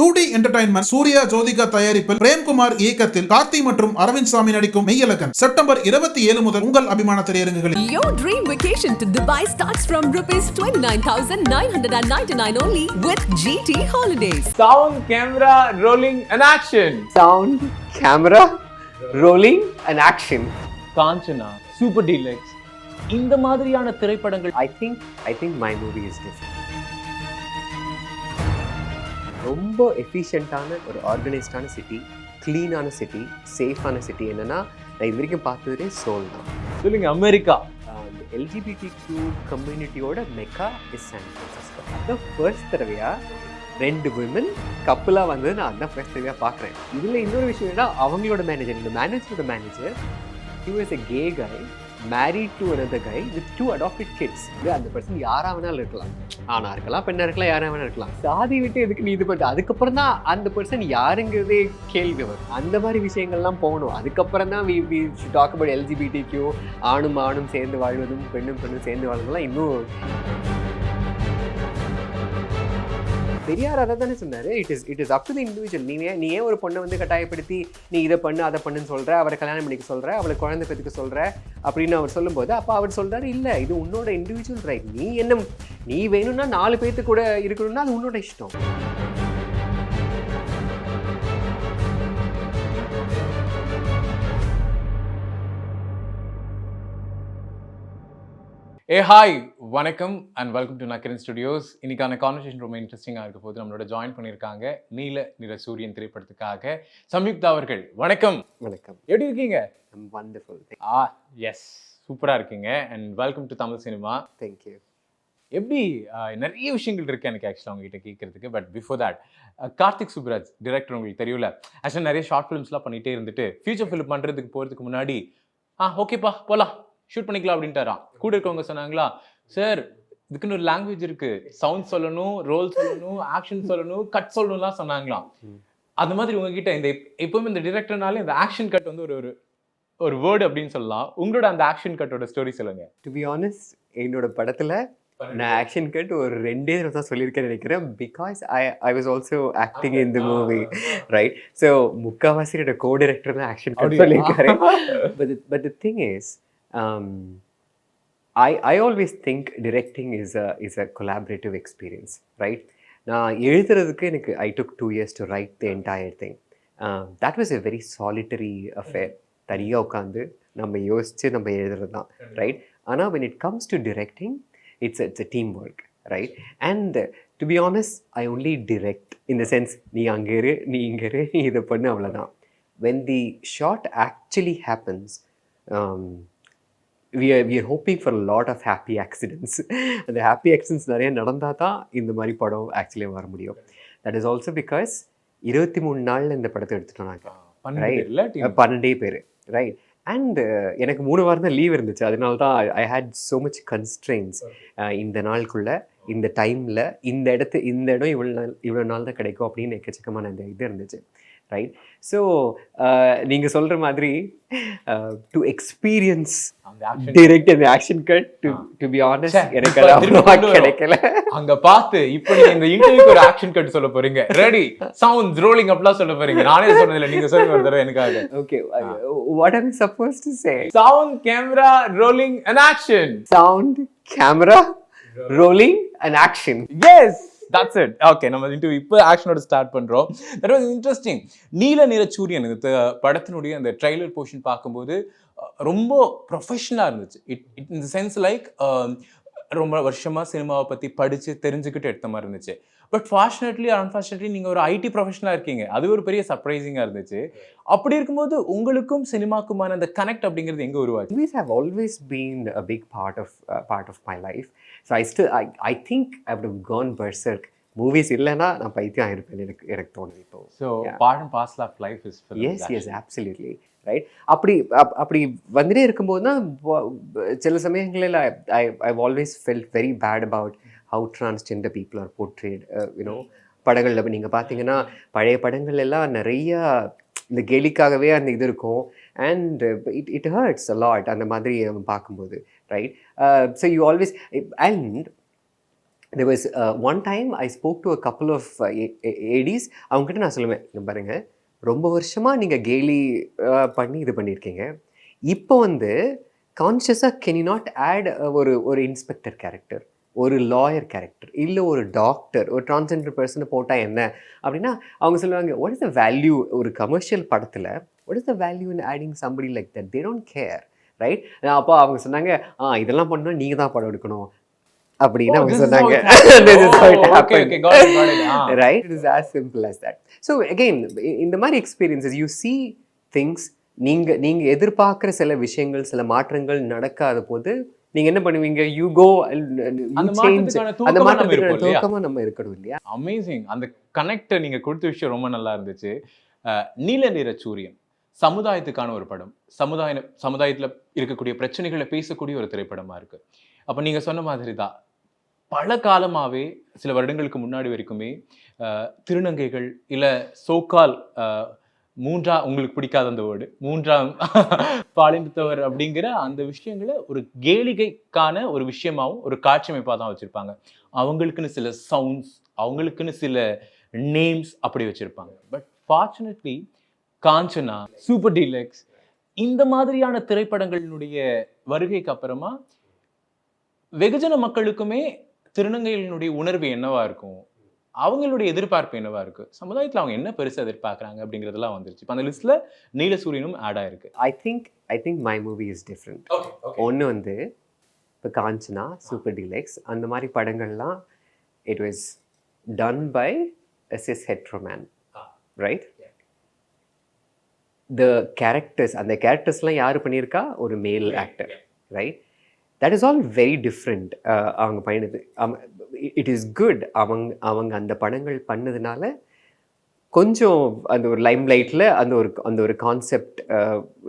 2D entertainment Surya Jyothika தயாரிப்பில் பிரேம்குமார் இயக்கத்தில் கார்த்தி மற்றும் அரவிந்த் சாமி நடிக்கும் மெய்யழகன் செப்டம்பர் 27 முதல் உங்கள் அபிமான திரையரங்குகளில். Your dream vacation to Dubai starts from ₹29,999 only with GT Holidays. Sound, camera, rolling and action. Sound, camera, rolling and action. Kanchana, Super Deluxe. இந்த மாதிரியான திரைப்படங்கள் I think my movie is different. ரொம்ப எஃபிஷியண்டான ஒரு ஆர்கனைஸ்டான சிட்டி, க்ளீனான city, சேஃபான city. என்னன்னா நான் இது வரைக்கும் பார்த்ததுலே சோல் தான். சொல்லுங்க. அமெரிக்கா LGBTQ கம்யூனிட்டியோட மெக்கா இஸ் சான் ஃப்ரான்சிஸ்கோ. அதான் ஃபர்ஸ்ட் தடவையா 2 விமன் கப்பலாக வந்தது நான் அதான் ஃபர்ஸ்ட் தடவையாக பார்க்குறேன். இதில் இன்னொரு விஷயம் என்னன்னா அவங்களோட மேனேஜர், இந்த மேனேஜரோட manager, he was a gay guy married to another guy with 2 adopted kids. அந்த பர்சன் யாரா வேணாலும் இருக்கலாம், ஆனா இருக்கலாம், பெண்ணா இருக்கலாம், யாரா வேணா இருக்கலாம். சாதி விட்டு எதுக்கு நீ இது பண்ண, அதுக்கப்புறம் தான் அந்த பர்சன் யாருங்கிறதே கேள்வி வரும். அந்த மாதிரி விஷயங்கள்லாம் போகணும். அதுக்கப்புறம் தான் we should talk about LGBTQ, ஆணும் ஆணும் சேர்ந்து வாழ்வதும் பெண்ணும் பெண்ணும் சேர்ந்து வாழ்வதுலாம். இன்னும் பெரியார் அதை தானே சொன்னார், it is up to the individual. நீ ஏன் ஒரு பொண்ணை வந்து கட்டாயப்படுத்தி நீ இதை பண்ணு அதை பண்ணுன்னு சொல்கிற, அவரை கல்யாணம் பண்ணிக்க சொல்கிற, அவளை குழந்தை பெற்றுக்க சொல்கிற அப்படின்னு அவர் சொல்லும்போது அப்போ அவர் சொல்கிறாரு, இல்லை இது உன்னோட இண்டிவிஜுவல் ரைட். நீ வேணும்னா 4 பேர்த்து கூட இருக்கணும்னா அது உன்னோட இஷ்டம். ஹாய், வணக்கம் and welcome to Nakkheeran studios. இன்னைக்கான கான்வர்சேஷன் ரொம்ப இன்ட்ரெஸ்டிங்காக இருக்க போது நம்மளோட ஜாயின் பண்ணியிருக்காங்க நீல நிற சூரியன் திரைப்படத்துக்காக சம்யுக்தா அவர்கள். வணக்கம். வணக்கம். எப்படி இருக்கீங்க? வண்டர்ஃபுல். எஸ், சூப்பராக இருக்கீங்க and welcome to Tamil cinema. Thank you. எப்படி நிறைய விஷயங்கள் இருக்குது எனக்கு ஆக்சுவலாக உங்ககிட்ட கேட்கறதுக்கு. But before that, Karthik Subbaraj director, உங்களுக்கு தெரியல, ஆக்சுவலாக நிறைய ஷார்ட் ஃபிலிம்ஸ்லாம் பண்ணிகிட்டே இருந்துட்டு ஃபியூச்சர் ஃபிலிம் பண்ணுறதுக்கு போகிறதுக்கு முன்னாடி ஓகேப்பா போகலாம், ஷூட் பண்ணிக்கலாம் அப்படின்ட்டாராம். கூட இருக்கவங்க சொன்னாங்களா, சார் இதுக்குன்னு ஒரு லாங்குவேஜ் இருக்கு, சவுண்ட் சொல்லணும், ரோல் சொல்லணும், ஆக்ஷன் சொல்லணும், கட் சொல்லணும்லாம் சொன்னாங்களாம். அந்த மாதிரி உங்ககிட்ட இந்த எப்பவுமே இந்த டிரெக்டர்னாலே இந்த ஆக்ஷன் கட் வந்து ஒரு வேர்டு அப்படின்னு சொல்லலாம். உங்களோட அந்த ஆக்ஷன் கட்டோட ஸ்டோரி சொல்லுங்க. டு பி ஆனஸ்ட், என்னோட படத்தில் நான் ஆக்ஷன் கட் ஒரு 2 தடவை தான் சொல்லியிருக்கேன்னு நினைக்கிறேன். Because I was also acting in the movie, right? So முக்கால்வாசி என்னோட கோ டைரக்டர் தான் ஆக்ஷன் கட் சொல்லியிருக்காரு. But the thing is, I always think directing is a collaborative experience, right? நான் எழுதுறதுக்கு எனக்கு I took 2 years to write the entire thing. That was a very solitary affair. தனியாக உட்காந்து நம்ம யோசித்து நம்ம எழுதுறது தான், ரைட்? ஆனால் when it comes to directing, it's a teamwork, right? And to be honest, I only direct in the sense, நீ அங்கே இரு, நீ இங்கே இரு, நீ இதை பண்ணு, அவ்வளோதான். When the shot actually happens, we are hoping for a lot of happy accidents. அந்த happy accidents நிறைய நடந்தால் தான் இந்த மாதிரி படம் ஆக்சுவலி வர முடியும். தட் இஸ் ஆல்சோ பிகாஸ் 23 நாளில் இந்த படத்தை எடுத்துட்டோம் நாங்கள், ரைட்? 12 பேர், ரைட்? அண்ட் எனக்கு 3 வாரம் தான் லீவ் இருந்துச்சு. அதனால தான் ஐ ஹேட் ஸோ மச் கன்ஸ்ட்ரெயின்ஸ். இந்த நாளுக்குள்ளே, இந்த டைமில், இந்த இடம் இவ்வளோ நாள் தான் கிடைக்கும் அப்படின்னு எக்கச்சக்கமான அந்த இது இருந்துச்சு, ரைட்? ஸோ நீங்கள் சொல்கிற மாதிரி டு எக்ஸ்பீரியன்ஸ் டிரெக்ட் அந்த action cut, to be honest எனக்கு கிடைக்கல. அங்க பார்த்து இப்போ நீங்க இந்த இன்டர்வியூக்கு ஒரு ஆக்ஷன் கட் சொல்ல போறீங்க, ரெடி, சவுண்ட் ரோலிங் அப்படிலாம் சொல்ல போறீங்க. நானே சொன்னதில்லை, நீங்க சொல்லி ஒரு தடவை எனக்காக. Okay, what am I supposed to say? Sound, camera, rolling and action. Sound, camera, rolling and action. Yes, that's it. Okay, நம்ம இன்டர்வியூ இப்போ ஆக்ஷனோட ஸ்டார்ட் பண்றோம். That was interesting. நீல நிற சூரியன் இந்த படத்தினுடைய அந்த ட்ரைலர் போர்ஷன் பார்க்கும்போது ரொம்ப ப்ரொஃபஷனலாக இருந்துச்சு. It in the sense like ரொம்ப வருஷமாக சினிமாவை பற்றி படித்து தெரிஞ்சுக்கிட்டு எடுத்த மாதிரி இருந்துச்சு. பட் ஃபார்ச்சுனேட்லி அன்ஃபார்ச்சுனேட்லி நீங்கள் ஒரு ஐடி ப்ரொஃபஷனலாக இருக்கீங்க, அது ஒரு பெரிய சர்ப்ரைசிங்காக இருந்துச்சு. அப்படி இருக்கும்போது உங்களுக்கும் சினிமாக்குமான அந்த கனெக்ட் அப்படிங்கிறது எங்கே உருவாச்சு? Movies have always been a big part of my life. So I think I would have gone berserk. Movies இல்லைன்னா நான் பைத்தியம் ஆயிருப்பேன், எனக்கு தோணுது இப்போ. So part and parcel of life is yes absolutely right. அப்படி வந்துட்டே இருக்கும்போது தான் சில சமயங்களில் I've always felt very bad about how transgender people are portrayed. படங்களில் நீங்கள் பார்த்தீங்கன்னா பழைய படங்கள் எல்லாம் நிறையா இந்த கேலிக்காகவே அந்த இது இருக்கும். And it hurts a lot அந்த மாதிரி பார்க்கும்போது, right? So you always, and there was one time I spoke to a couple of ADs. அவங்ககிட்ட நான் சொல்லுவேன், இங்க பாருங்க, ரொம்ப வருஷமாக நீங்கள் கேலி பண்ணி இது பண்ணியிருக்கீங்க. இப்போ வந்து கான்ஷியஸாக கேன் யூ நாட் ஆட் ஒரு இன்ஸ்பெக்டர் கேரக்டர், ஒரு லாயர் கேரக்டர், இல்லை ஒரு டாக்டர், ஒரு டிரான்ஸ்ஜெண்டர் பர்சனை போட்டால் என்ன அப்படின்னா அவங்க சொல்லுவாங்க, வாட் இஸ் த வேல்யூ ஒரு கமர்ஷியல் படத்தில், what is the value in adding somebody like that, they don't care, right? அப்போ அவங்க சொன்னாங்க, இதெல்லாம் பண்ணால் நீங்கள் தான் படம் எடுக்கணும் அப்படின்னு அவங்க சொன்னாங்க. This is how it happened. Okay, got it. Right? It is as simple as that. So again, இந்த மாதிரி experiences, you see things, நீங்க எதிர்பார்க்குற சில விஷயங்கள், சில மாற்றங்கள் நடக்காத போது நீங்க என்ன பண்ணுவீங்க? You go and you change. அந்த மாற்றத்துக்கான தூக்கமா நம்ம இருக்கணும் இல்லையா? அமேசிங். அந்த கனெக்ட் நீங்க கொடுத்த விஷயம் ரொம்ப நல்லா இருந்துச்சு. நீல நிற சூரியன் சமுதாயத்துக்கான ஒரு படம், சமுதாயத்துல இருக்கக்கூடிய பிரச்சனைகளை பேசக்கூடிய ஒரு திரைப்படமா இருக்கு. அப்ப நீங்க சொன்ன மாதிரி தான் பல காலமாகவே, சில வருடங்களுக்கு முன்னாடி வரைக்குமே திருநங்கைகள் இல்லை சோக்கால் உங்களுக்கு பிடிக்காத அந்த வேர்டு, மூன்றாம் பாலினத்தவர் அப்படிங்கிற அந்த விஷயங்களை ஒரு கேளிகைக்கான ஒரு விஷயமாகவும் ஒரு காட்சி அமைப்பாக தான் வச்சுருப்பாங்க. அவங்களுக்குன்னு சில சவுண்ட்ஸ், அவங்களுக்குன்னு சில நேம்ஸ் அப்படி வச்சுருப்பாங்க. But fortunately Kanchana, Super deluxe இந்த மாதிரியான திரைப்படங்களினுடைய வருகைக்கு அப்புறமா வெகுஜன மக்களுக்குமே திருநங்கைகளினுடைய உணர்வு என்னவா இருக்கும், அவங்களுடைய எதிர்பார்ப்பு என்னவா இருக்கு, சமுதாயத்தில் அவங்க என்ன பெருசாக எதிர்பார்க்குறாங்க அப்படிங்கிறதெல்லாம் வந்துருச்சு. இப்போ அந்த லிஸ்ட்ல நீல சூரியனும் ஆட் ஆயிருக்கு. I think my movie is different. ஒன்று வந்து இப்போ காஞ்சனா, சூப்பர் டீலக்ஸ் அந்த மாதிரி படங்கள்லாம் it was done by a cis hetero man, right? The characters, அந்த கேரக்டர்ஸ்லாம் யார் பண்ணியிருக்கா? ஒரு மேல் actor, right? That is all very different. அவங்க பண்ணினது இட் இஸ் குட். அவங்க அந்த படங்கள் பண்ணதுனால கொஞ்சம் அந்த ஒரு லைம் லைட்டில் அந்த ஒரு கான்செப்ட்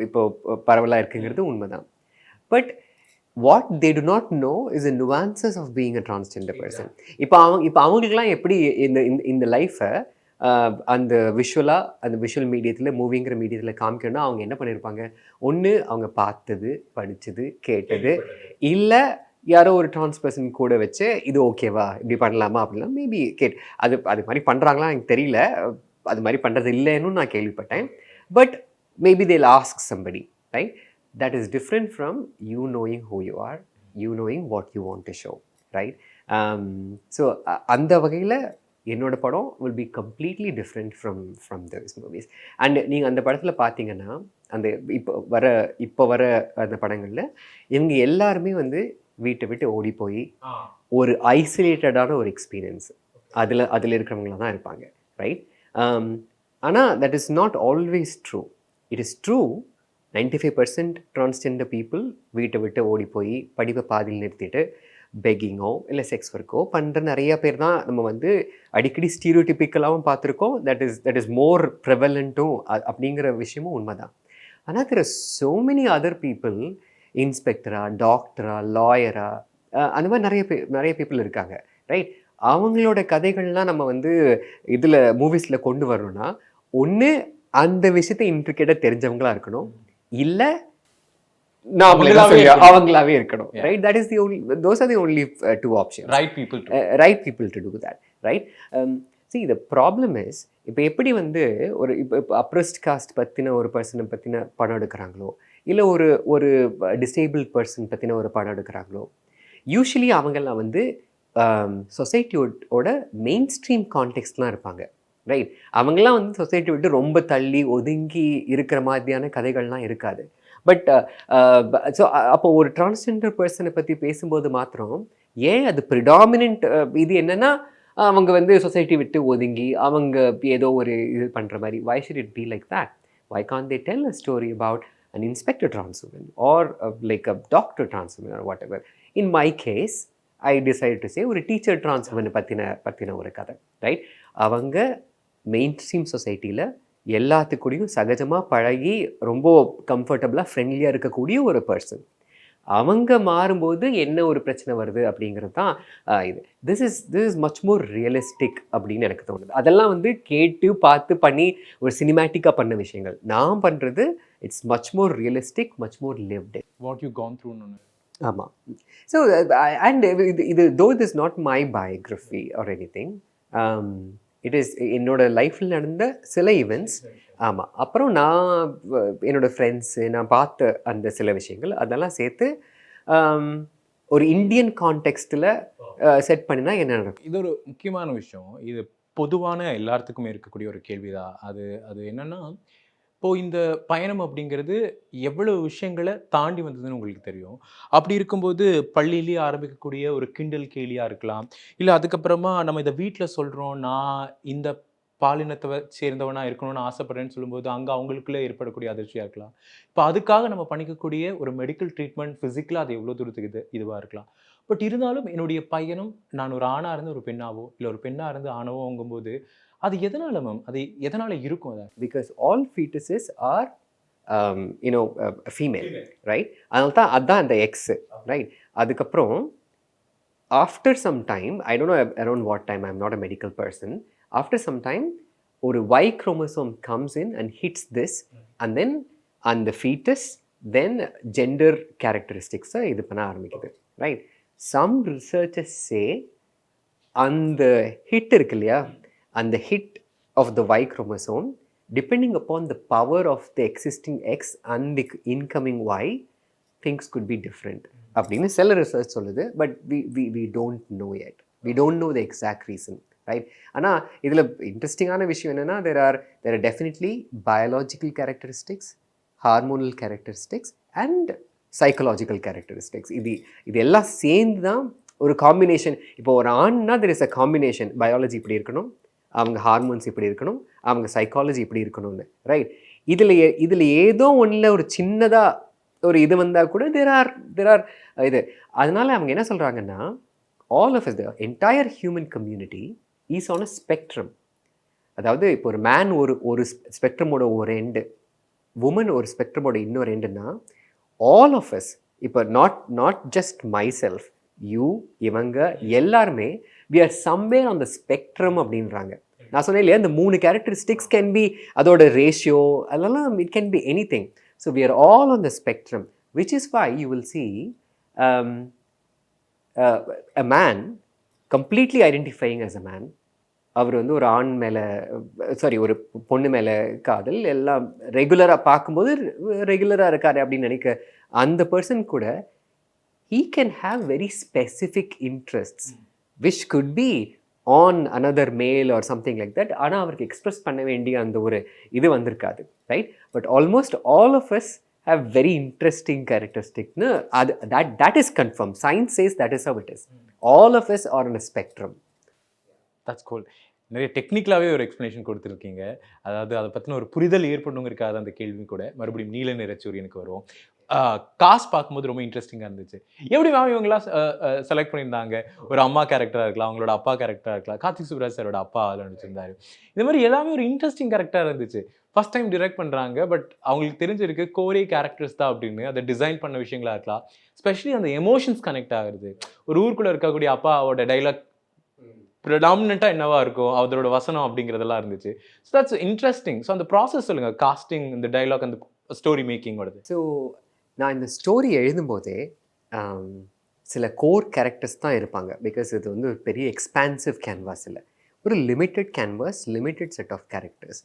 இப்போ பரவலாக இருக்குங்கிறது உண்மைதான். But what they do not know is the nuances of being a transgender person. இப்போ அவங்களுக்குலாம் எப்படி இந்த லைஃப்பை அந்த விஷுவல் மீடியத்தில், மூவிங்கிற மீடியத்தில் காமிக்கணும்னா அவங்க என்ன பண்ணியிருப்பாங்க? ஒன்று அவங்க பார்த்தது, படித்தது, கேட்டது, இல்லை யாரோ ஒரு டிரான்ஸ் பர்சன் கூட வச்சு இது ஓகேவா, இப்படி பண்ணலாமா அப்படிலாம் மேபி அது மாதிரி பண்ணுறாங்களா எனக்கு தெரியல. அது மாதிரி பண்ணுறது இல்லைன்னு நான் கேள்விப்பட்டேன். But maybe they'll ask somebody, right? That is different from you knowing who you are, you knowing what you want to show, right? So அந்த வகையில் என்னோட படம் will be completely different from those movies. And நீங்கள் அந்த படத்தில் பார்த்தீங்கன்னா, அந்த இப்போ வர அந்த படங்களில் இவங்க எல்லாருமே வந்து வீட்டை விட்டு ஓடி போய் ஒரு ஐசோலேட்டடான ஒரு எக்ஸ்பீரியன்ஸ் அதில் இருக்கிறவங்களாக தான் இருப்பாங்க, ரைட்? ஆனால் that is not always true. It is true 95% transgender people வீட்டை விட்டு ஓடி போய் படிப்பை பாதியில் நிறுத்திட்டு பெக்கிங்கோ இல்லை செக்ஸ் ஒர்க்கோ பண்ணுற நிறைய பேர் தான் நம்ம வந்து அடிக்கடி ஸ்டீரியோடிபிக்கலாகவும் பார்த்துருக்கோம். தட் இஸ் மோர் ப்ரெவலண்ட்டும் அப்படிங்கிற விஷயமும் உண்மைதான். ஆனால் there are so many other people, இன்ஸ்பெக்டரா, டாக்டரா, லாயரா, அந்த மாதிரி நிறைய பீப்புள் இருக்காங்க, ரைட்? அவங்களோட கதைகள்லாம் நம்ம வந்து இதில் மூவிஸில் கொண்டு வரணும்னா ஒன்று அந்த விஷயத்தை இன்ட்ரிகேட்டாக தெரிஞ்சவங்களா இருக்கணும், இல்லை அவங்களாவே இருக்கணும், right? That is the only, those are the only two options. Right people to do that, right? See, the problem is, இப்போ எப்படி வந்து இப்போ அப்ரெஸ்ட் காஸ்ட் பற்றின ஒரு பர்சனை பற்றின படம் எடுக்கிறாங்களோ, இல்லை ஒரு டிசேபிள்ட் பர்சன் பற்றின ஒரு படம் எடுக்கிறாங்களோ, யூஸ்வலி அவங்கெல்லாம் வந்து சொசைட்டியோட மெயின் ஸ்ட்ரீம் கான்டெக்ட்லாம் இருப்பாங்க, ரைட்? அவங்கெல்லாம் வந்து சொசைட்டி விட்டு ரொம்ப தள்ளி ஒதுங்கி இருக்கிற மாதிரியான கதைகள்லாம் இருக்காது. பட் ஸோ அப்போ ஒரு டிரான்ஸ்ஜெண்டர் பர்சனை பற்றி பேசும்போது மாத்திரம் ஏன் அது ப்ரிடாமினன்ட் இது என்னென்னா அவங்க வந்து சொசைட்டி விட்டு ஒதுங்கி அவங்க ஏதோ ஒரு இது பண்ணுற மாதிரி. why should it be like that? why can't they tell a story about an inspector trans woman or like a doctor trans woman or whatever? In my case, I decided to say ஒரு teacher trans woman பற்றின ஒரு கதை, right? அவங்க main stream சொசைட்டியில் எல்லாத்துக்கூடையும் சகஜமாக பழகி ரொம்ப கம்ஃபர்டபுளாக ஃப்ரெண்ட்லியாக இருக்கக்கூடிய ஒரு பர்சன். அவங்க மாறும்போது என்ன ஒரு பிரச்சனை வருது அப்படிங்கிறது தான் இது. This is much more realistic அப்படின்னு எனக்கு தோணுது. அதெல்லாம் வந்து கேட்டு பார்த்து பண்ணி ஒரு சினிமேட்டிக்காக பண்ண விஷயங்கள். நான் பண்ணுறது it's much more realistic, much more lived. What you gone through. ஆமாம். ஸோ அண்ட் இது though it is not my biography or anything. It is என்னோட லைஃப்பில் நடந்த சில ஈவெண்ட்ஸ். ஆமாம். அப்புறம் நான் என்னோடய ஃப்ரெண்ட்ஸு நான் பார்த்த அந்த சில விஷயங்கள் அதெல்லாம் சேர்த்து ஒரு இந்தியன் கான்டெக்ஸ்டில் செட் பண்ணினா என்ன நடக்கும். இது ஒரு முக்கியமான விஷயம். இது பொதுவான எல்லாத்துக்குமே இருக்கக்கூடிய ஒரு கேள்விதான். அது என்னன்னா, இப்போது இந்த பயணம் அப்படிங்கிறது எவ்வளவு விஷயங்களை தாண்டி வந்ததுன்னு உங்களுக்கு தெரியும். அப்படி இருக்கும்போது பள்ளியிலேயே ஆரம்பிக்கக்கூடிய ஒரு கிண்டல் கேலியாக இருக்கலாம், இல்லை அதுக்கப்புறமா நம்ம இதை வீட்டில் சொல்கிறோம், நான் இந்த பாலினத்தை சேர்ந்தவனா இருக்கணும்னு ஆசைப்படுறேன்னு சொல்லும்போது அங்கே அவங்களுக்குள்ளே ஏற்படக்கூடிய அதிர்ச்சியாக இருக்கலாம். இப்போ அதுக்காக நம்ம பண்ணிக்கக்கூடிய ஒரு மெடிக்கல் ட்ரீட்மெண்ட் ஃபிசிக்கலாக அது எவ்வளோ தூரத்துக்கு இதுவாக இருக்கலாம். பட் இருந்தாலும் என்னுடைய பயணம் நான் ஒரு ஆணாக இருந்து ஒரு பெண்ணாவோ இல்லை ஒரு பெண்ணாக இருந்து ஆணவோங்கும்போது அது எதனால மேம், அது எதனால இருக்கும்? அதை because all fetuses are female, right? அதனால தான் அதுதான் அந்த எக்ஸு, ரைட்? அதுக்கப்புறம் after some time, I don't know around what time, I am not a medical person, after some time ஒரு Y chromosome comes in and hits this, and then அந்த fetus then gender characteristics இது பண்ண ஆரம்பிக்குது, right? Some researchers say அந்த hit இருக்கு இல்லையா, அந்த hit of the Y chromosome depending upon the power of the existing X and the incoming Y, things could be different அப்படின்னு சில ரிசர்ச் சொல்லுது. But we don't know yet. We don't know the exact reason, right? ஆனால் இதில் இன்ட்ரெஸ்டிங்கான விஷயம் என்னென்னா, there are definitely biological characteristics, hormonal characteristics and psychological characteristics. இது எல்லாம் சேர்ந்து தான் ஒரு காம்பினேஷன். இப்போ ஒரு ஆண்னா there is a combination. Biology இப்படி இருக்கணும், அவங்க ஹார்மோன்ஸ் இப்படி இருக்கணும், அவங்க சைக்காலஜி இப்படி இருக்கணும்னு, ரைட்? இதில் ஏதோ ஒன்றில் ஒரு சின்னதாக ஒரு இது வந்தால் கூட there are இது. அதனால அவங்க என்ன சொல்கிறாங்கன்னா, all of us, the entire human community is on a spectrum. அதாவது இப்போ ஒரு மேன் ஒரு ஸ்பெக்ட்ரமோட ஒரு எண்டு, உமன் ஒரு ஸ்பெக்ட்ரமோட இன்னொரு எண்டுன்னா, ஆல் ஆஃப் அஸ், இப்போ not just my self, you, இவங்க எல்லாருமே we are somewhere on the spectrum அப்படின்றாங்க. நான் சொன்னேன் இல்லையா, இந்த 3 கேரக்டரிஸ்டிக்ஸ் கேன் பி, அதோட ரேஷியோ அதெல்லாம் it can be any thing. So we are all on the spectrum, which is why you will see a man completely identifying as a man. அவர் வந்து ஒரு ஆண் மேலே, ஒரு பொண்ணு மேலே காதல் எல்லாம் ரெகுலராக பார்க்கும்போது ரெகுலராக இருக்காரு அப்படின்னு நினைக்க அந்த பர்சன் கூட he can have very specific interests which could be on another male or something like that. ஆனால் அவருக்கு எக்ஸ்பிரஸ் பண்ண வேண்டிய அந்த ஒரு இது வந்திருக்காது, right? But almost all of us have very interesting characteristics. That is confirmed. Science says that is how it is. All of us are on a spectrum. That's cool. நிறைய டெக்னிக்கலாகவே ஒரு எக்ஸ்ப்ளனேஷன் கொடுத்துருக்கீங்க. அதாவது அதை பற்றின ஒரு புரிதல் ஏற்படணுங்கிறக்காத அந்த கேள்வி கூட மறுபடியும் நீல நிற சூரியனுக்கு வரும். காஸ்ட் பார்க்கும்போது ரொம்ப இன்ட்ரெஸ்டிங்காக இருந்துச்சு. எப்படி மேம் இவங்களாம் செலக்ட் பண்ணியிருந்தாங்க? ஒரு அம்மா கேரக்டராக இருக்கலாம், அவங்களோட அப்பா கேரக்டராக இருக்கலாம், கார்த்திக் சுப்ராஜ் சாரோட அப்பா அதில் நடிச்சிருந்தாரு. இந்த மாதிரி எல்லாமே ஒரு இன்ட்ரெஸ்டிங் கேரக்டராக இருந்துச்சு. ஃபர்ஸ்ட் டைம் டிரெக்ட் பண்ணுறாங்க, பட் அவங்களுக்கு தெரிஞ்சிருக்கு கோரே கேரக்டர்ஸ் தான் அப்படின்னு. அதை டிசைன் பண்ண விஷயங்களா இருக்கலாம், ஸ்பெஷலி அந்த எமோஷன்ஸ் கனெக்ட் ஆகுறது. ஒரு ஊருக்குள்ளே இருக்கக்கூடிய அப்பாவோட டைலாக் ப்ரிடாமினண்ட்டாக என்னவா இருக்கும், அதோட வசனம் அப்படிங்கிறதெல்லாம் இருந்துச்சு. So that's interesting. ஸோ அந்த ப்ராசஸ் சொல்லுங்கள், காஸ்டிங், இந்த டைலாக், அந்த ஸ்டோரி மேக்கிங்கோடது. ஸோ நான் இந்த ஸ்டோரி எழுதும்போதே சில கோர் கேரக்டர்ஸ் தான் இருப்பாங்க. பிகாஸ் இது வந்து ஒரு பெரிய எக்ஸ்பான்சிவ் கேன்வாஸ் இல்லை, ஒரு limited canvas, limited set of characters.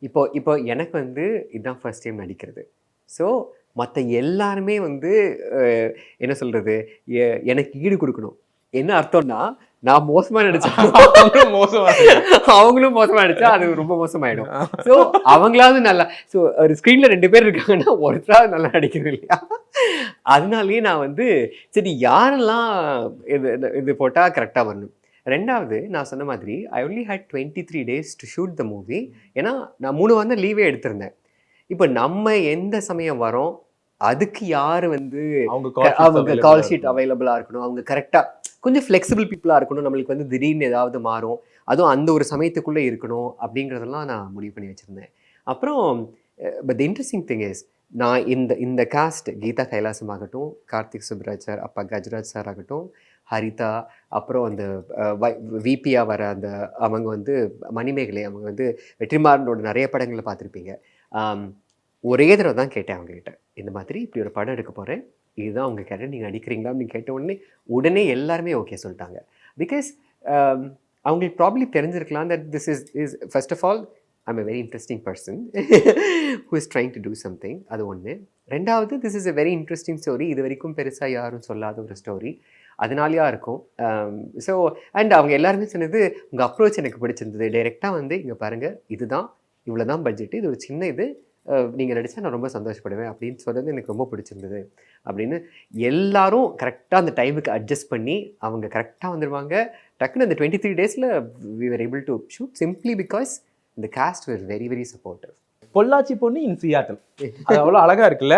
இப்போ எனக்கு வந்து இதுதான் ஃபர்ஸ்ட் டைம் நடிக்கிறது. ஸோ மற்ற எல்லாருமே வந்து என்ன சொல்கிறது, எனக்கு ஈடு கொடுக்கணும். என்ன அர்த்தம்னா, நான் மோசமாக நடிச்சேன், அவங்களும் மோசமாக நடிச்சா அது ரொம்ப மோசமாயிடும். ஸோ அவங்களாவது நல்லா, ஸோ ஒரு ஸ்க்ரீனில் 2 பேர் இருக்காங்கன்னா ஒருத்தராவது நல்லா நடிக்கிறது இல்லையா? அதனாலேயே நான் வந்து சரி யாரெல்லாம் இது போட்டால் கரெக்டாக வரணும். ரெண்டாவது, நான் சொன்ன மாதிரி I only had 23 days to shoot the movie. ஏன்னா நான் 3 வாரம் லீவே எடுத்திருந்தேன். இப்போ நம்ம எந்த சமயம் வரோம், அதுக்கு யார் வந்து அவங்க கால் ஷீட் அவைலபிளாக இருக்கணும், அவங்க கரெக்டாக கொஞ்சம் ஃப்ளெக்சிபிள் பீப்புளாக இருக்கணும், நம்மளுக்கு வந்து திடீர்னு ஏதாவது மாறும், அதுவும் அந்த ஒரு சமயத்துக்குள்ளே இருக்கணும் அப்படிங்கிறதெல்லாம் நான் முடிவு பண்ணி வச்சுருந்தேன். அப்புறம் பட் இன்ட்ரெஸ்டிங் திங் இஸ், நான் இந்த காஸ்ட் கீதா கைலாசம் ஆகட்டும், கார்த்திக் சுப்ராஜ் சார், அப்பா கஜராஜ் சார் ஆகட்டும், ஹரிதா, அப்புறம் அந்த விபியாக வர அந்த அவங்க வந்து மணிமேகலை, அவங்க வந்து வெற்றிமாறனோட நிறைய படங்களை பார்த்துருப்பீங்க. ஒரே தடவை தான் கேட்டேன் அவங்ககிட்ட, இந்த மாதிரி இப்படி ஒரு படம் எடுக்க போகிறேன், இதுதான் உங்கள் கேரக்டர், நீங்கள் நடிக்கிறீங்களா அப்படின்னு கேட்ட உடனே எல்லாருமே ஓகே சொல்லிட்டாங்க. பிகாஸ் அவங்களுக்கு ப்ராப்ளி தெரிஞ்சிருக்கலாம் that this is first of all I'm a very interesting person who is trying to do something. அது ஒன்று. ரெண்டாவது, this is a very interesting story. இது வரைக்கும் பெருசாக யாரும் சொல்லாத ஒரு ஸ்டோரி, அதனாலேயா இருக்கும். ஸோ அண்ட் அவங்க எல்லாருமே சொன்னது, உங்கள் அப்ரோச் எனக்கு பிடிச்சிருந்தது. டைரெக்டாக வந்து இங்கே பாருங்கள், இதுதான் இவ்வளோ தான் பட்ஜெட்டு, இது ஒரு சின்ன இது, நீங்கள் நடித்தா நான் ரொம்ப சந்தோஷப்படுவேன் அப்படின்னு சொல்கிறது எனக்கு ரொம்ப பிடிச்சிருந்தது அப்படின்னு. எல்லாரும் கரெக்டாக அந்த டைமுக்கு அட்ஜஸ்ட் பண்ணி அவங்க கரெக்டாக வந்துடுவாங்க. டக்குன்னு அந்த 23 days we were able to shoot simply because the cast were very very supportive. Pollachi பொண்ணு இன் சியாட்டல், அது அவ்வளோ அழகா இருக்குல்ல.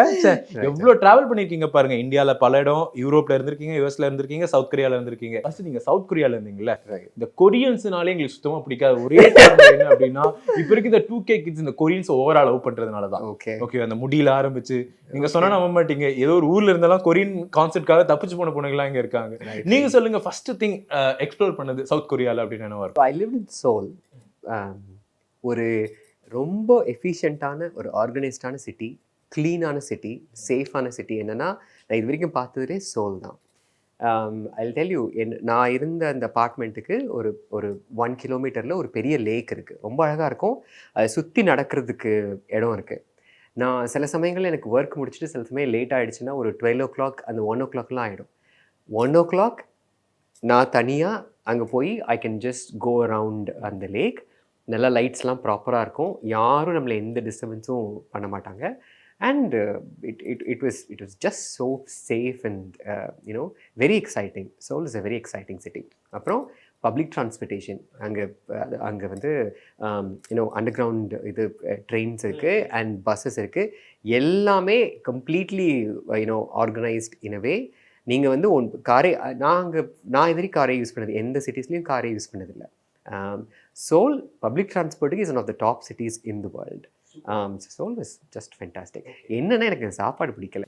எவ்வளோ டிராவல் பண்ணிருக்கீங்க பாருங்க. இந்தியாவில் பல இடம், யூரோப்ல இருந்திருக்கீங்க, யூஎஸ்ல இருந்திருக்கீங்க, சவுத் கொரியால இருந்திருக்கீங்க. ஃபர்ஸ்ட் நீங்க சவுத் கொரியால இருந்தீங்கல்ல, இந்த கொரியன்ஸ்னாலே எங்களுக்கு சுத்தமா பிடிக்காது. ஒரே என்ன அப்படின்னா, இப்போ இருக்க இந்த 2K கிட்ஸ் இந்த கொரியன்ஸ் ஓவரா லவ் பண்றதுனால தான். ஓகே, அந்த முடியல ஆரம்பிச்சு நீங்க சொன்னா நம்ப மாட்டீங்க, ஏதோ ஒரு ஊர்ல இருந்தாலும் கொரியன் கான்செப்ட்காக தப்பிச்சு போன பொண்ணுங்களாம் இங்க இருக்காங்க. நீங்க சொல்லுங்க, ஃபர்ஸ்ட் திங் எக்ஸ்ப்ளோர் பண்ணது சவுத் கொரியால அப்படின்னு என்ன வரும்? I live in Seoul. ஒரு ரொம்ப எஃபிஷியண்ட்டான ஒரு ஆர்கனைஸ்டான சிட்டி, க்ளீனான சிட்டி, சேஃபான சிட்டி. என்னென்னா நான் இது வரைக்கும் பார்த்ததுலே சோல் தான். ஐ டெல் யூ, நான் இருந்த அந்த அப்பார்ட்மெண்ட்டுக்கு ஒரு 1 kilometer ஒரு பெரிய லேக் இருக்குது. ரொம்ப அழகாக இருக்கும். அதை சுற்றி நடக்கிறதுக்கு இடம் இருக்குது. நான் சில சமயங்களில் எனக்கு ஒர்க் முடிச்சுட்டு சில சமயம் லேட் ஆகிடுச்சுன்னா ஒரு 12 o'clock அந்த 1 o'clockலாம் ஆகிடும். 1 o'clock நான் தனியாக அங்கே போய் I can just go around அந்த லேக். நல்லா லைட்ஸ்லாம் ப்ராப்பராக இருக்கும், யாரும் நம்மளை எந்த டிஸ்டர்பன்ஸும் பண்ண மாட்டாங்க. And it was just so safe and very exciting. Seoul is a very exciting city. அப்புறம் பப்ளிக் டிரான்ஸ்போர்ட்டேஷன், அங்கே வந்து அண்டர் கிரவுண்ட் இது ட்ரெயின்ஸ் இருக்குது அண்ட் பஸ்ஸஸ் இருக்குது. எல்லாமே கம்ப்ளீட்லி ஆர்கனைஸ்ட் இன் அ வே. நீங்கள் வந்து காரே நான் இது வரைக்கும் காரே யூஸ் பண்ணது, எந்த சிட்டிஸ்லேயும் காரே யூஸ் பண்ணதில்லை. Seoul public transport is one of the top cities in the world. So Seoul was just fantastic. என்னன்னா எனக்கு சாப்பாடு பிடிக்கல,